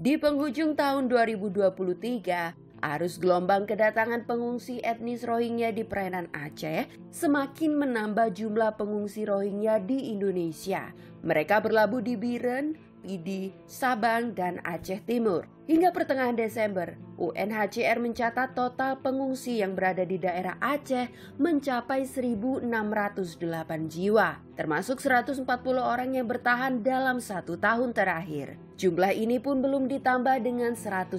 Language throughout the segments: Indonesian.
Di penghujung tahun 2023, arus gelombang kedatangan pengungsi etnis Rohingya di perairan Aceh semakin menambah jumlah pengungsi Rohingya di Indonesia. Mereka berlabuh di Biren, Pidi, Sabang, dan Aceh Timur. Hingga pertengahan Desember, UNHCR mencatat total pengungsi yang berada di daerah Aceh mencapai 1.608 jiwa, termasuk 140 orang yang bertahan dalam 1 tahun terakhir. Jumlah ini pun belum ditambah dengan 155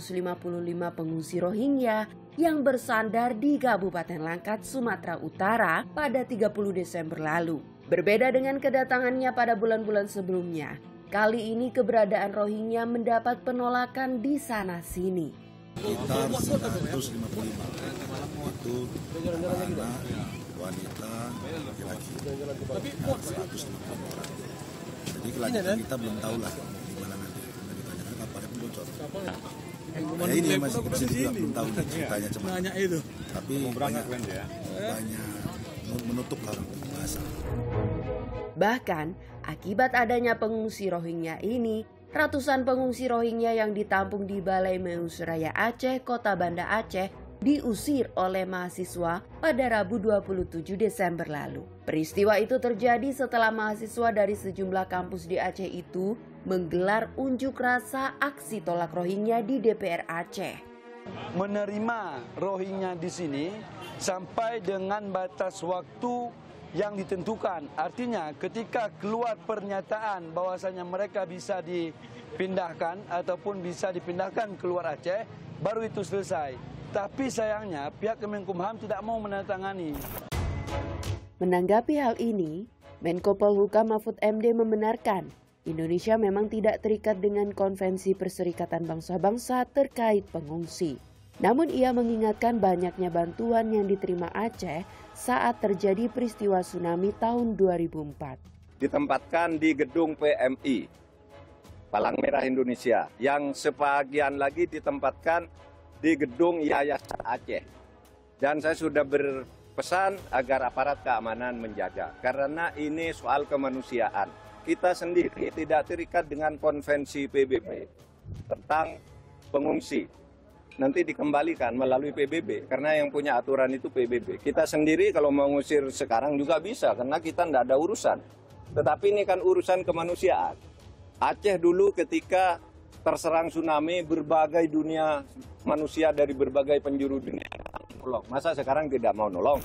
pengungsi Rohingya yang bersandar di Kabupaten Langkat, Sumatera Utara pada 30 Desember lalu. Berbeda dengan kedatangannya pada bulan-bulan sebelumnya, kali ini keberadaan Rohingya mendapat penolakan di sana-sini. Sekitar 155, itu anak, wanita, laki-laki, 150 orang. Jadi kelanjutan kita belum tahu lah di mana nanti. Ditanyakan kapalnya pun bocor. Ya ini masih kita juga belum tahu ceritanya cuma. Tapi banyak menutup lah bahasa. Bahkan, akibat adanya pengungsi Rohingya ini, ratusan pengungsi Rohingya yang ditampung di Balai Meusraya Aceh, Kota Banda Aceh, diusir oleh mahasiswa pada Rabu 27 Desember lalu. Peristiwa itu terjadi setelah mahasiswa dari sejumlah kampus di Aceh itu menggelar unjuk rasa aksi tolak Rohingya di DPR Aceh. Menerima Rohingya di sini sampai dengan batas waktu yang ditentukan. Artinya ketika keluar pernyataan bahwasanya mereka bisa dipindahkan ataupun bisa dipindahkan keluar Aceh, baru itu selesai. Tapi sayangnya pihak Kemenkumham tidak mau menandatangani. Menanggapi hal ini, Menko Polhukam Mahfud MD membenarkan Indonesia memang tidak terikat dengan Konvensi Perserikatan Bangsa-Bangsa terkait pengungsi. Namun ia mengingatkan banyaknya bantuan yang diterima Aceh saat terjadi peristiwa tsunami tahun 2004. Ditempatkan di gedung PMI, Palang Merah Indonesia, yang sebagian lagi ditempatkan di gedung Yayasan Aceh. Dan saya sudah berpesan agar aparat keamanan menjaga, karena ini soal kemanusiaan. Kita sendiri tidak terikat dengan konvensi PBB tentang pengungsi. Nanti dikembalikan melalui PBB, karena yang punya aturan itu PBB. Kita sendiri kalau mau ngusir sekarang juga bisa, karena kita tidak ada urusan. Tetapi ini kan urusan kemanusiaan. Aceh dulu ketika terserang tsunami, berbagai dunia manusia dari berbagai penjuru dunia nolong. Masa sekarang tidak mau nolong?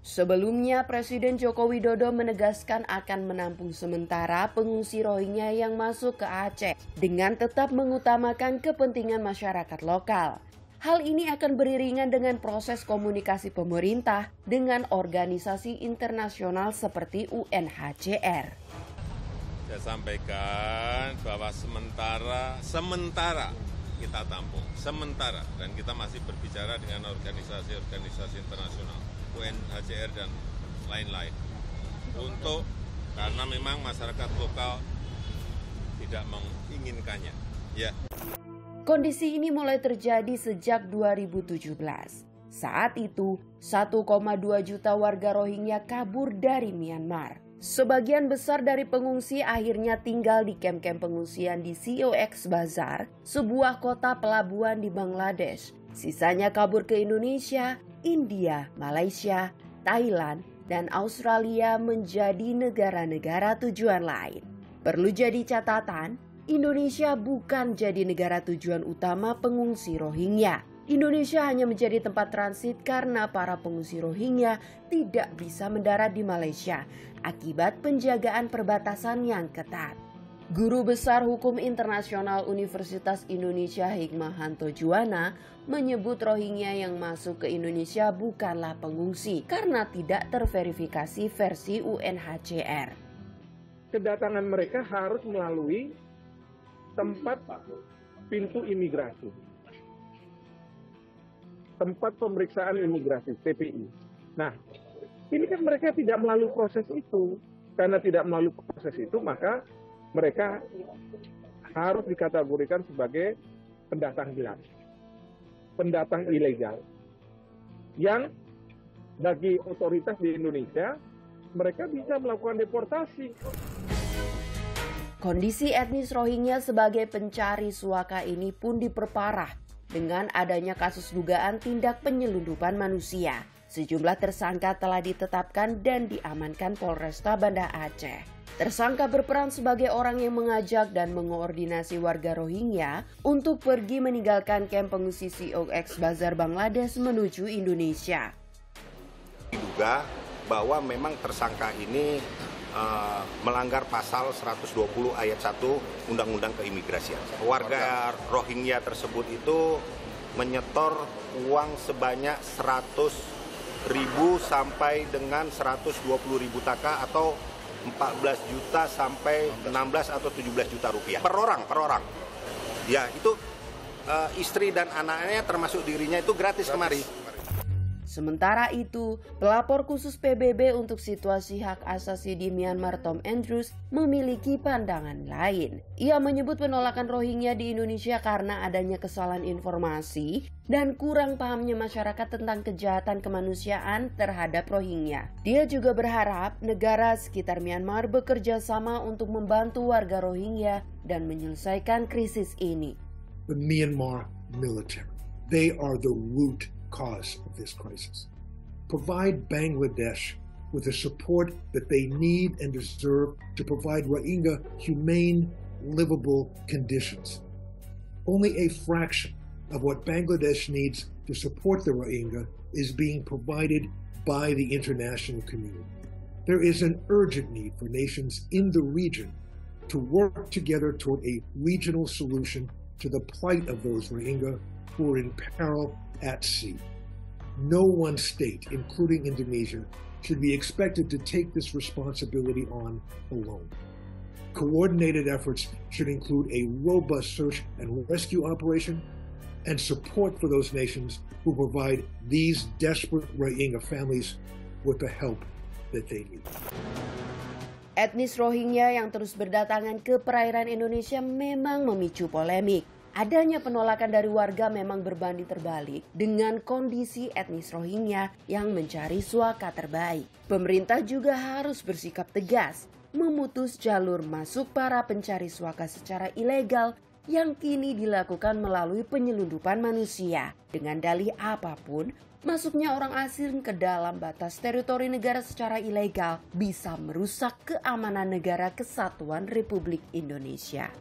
Sebelumnya, Presiden Joko Widodo menegaskan akan menampung sementara pengungsi Rohingya yang masuk ke Aceh dengan tetap mengutamakan kepentingan masyarakat lokal. Hal ini akan beriringan dengan proses komunikasi pemerintah dengan organisasi internasional seperti UNHCR. Saya sampaikan bahwa sementara kita tampung, sementara, dan kita masih berbicara dengan organisasi-organisasi internasional, UNHCR dan lain-lain, karena memang masyarakat lokal tidak menginginkannya. Ya. Kondisi ini mulai terjadi sejak 2017. Saat itu, 1,2 juta warga Rohingya kabur dari Myanmar. Sebagian besar dari pengungsi akhirnya tinggal di kamp-kamp pengungsian di COX Bazar, sebuah kota pelabuhan di Bangladesh. Sisanya kabur ke Indonesia, India, Malaysia, Thailand, dan Australia menjadi negara-negara tujuan lain. Perlu jadi catatan, Indonesia bukan jadi negara tujuan utama pengungsi Rohingya. Indonesia hanya menjadi tempat transit karena para pengungsi Rohingya tidak bisa mendarat di Malaysia akibat penjagaan perbatasan yang ketat. Guru Besar Hukum Internasional Universitas Indonesia Hikmahanto Juwana menyebut Rohingya yang masuk ke Indonesia bukanlah pengungsi karena tidak terverifikasi versi UNHCR. Kedatangan mereka harus melalui tempat pintu imigrasi, tempat pemeriksaan imigrasi, TPI. Nah, ini kan mereka tidak melalui proses itu. Karena tidak melalui proses itu, maka mereka harus dikategorikan sebagai pendatang gelap, pendatang ilegal. Yang bagi otoritas di Indonesia, mereka bisa melakukan deportasi. Kondisi etnis Rohingya sebagai pencari suaka ini pun diperparah dengan adanya kasus dugaan tindak penyelundupan manusia. Sejumlah tersangka telah ditetapkan dan diamankan Polresta Banda Aceh. Tersangka berperan sebagai orang yang mengajak dan mengoordinasi warga Rohingya untuk pergi meninggalkan kamp pengungsi COX Bazar Bangladesh menuju Indonesia. Diduga bahwa memang tersangka ini melanggar pasal 120 ayat 1 Undang-Undang Keimigrasian. Warga Rohingya tersebut itu menyetor uang sebanyak 100.000 sampai dengan 120.000 taka atau 14 juta sampai 16 atau 17 juta rupiah per orang. Ya, itu istri dan anaknya termasuk dirinya itu gratis kemari. Sementara itu, pelapor khusus PBB untuk situasi hak asasi di Myanmar Tom Andrews memiliki pandangan lain. Ia menyebut penolakan Rohingya di Indonesia karena adanya kesalahan informasi dan kurang pahamnya masyarakat tentang kejahatan kemanusiaan terhadap Rohingya. Dia juga berharap negara sekitar Myanmar bekerja sama untuk membantu warga Rohingya dan menyelesaikan krisis ini. The Myanmar military, they are the root cause of this crisis. Provide Bangladesh with the support that they need and deserve to provide Rohingya humane, livable conditions. Only a fraction of what Bangladesh needs to support the Rohingya is being provided by the international community. There is an urgent need for nations in the region to work together toward a regional solution to the plight of those Rohingya who are in peril at sea. No one state, including Indonesia, should be expected to take this responsibility on alone. Coordinated efforts should include a robust search and rescue operation and support for those nations who provide these desperate Rohingya families with the help that they need. Etnis Rohingya yang terus berdatangan ke perairan Indonesia memang memicu polemik. Adanya penolakan dari warga memang berbanding terbalik dengan kondisi etnis Rohingya yang mencari suaka terbaik. Pemerintah juga harus bersikap tegas, memutus jalur masuk para pencari suaka secara ilegal yang kini dilakukan melalui penyelundupan manusia. Dengan dalih apapun, masuknya orang asing ke dalam batas teritori negara secara ilegal bisa merusak keamanan negara kesatuan Republik Indonesia.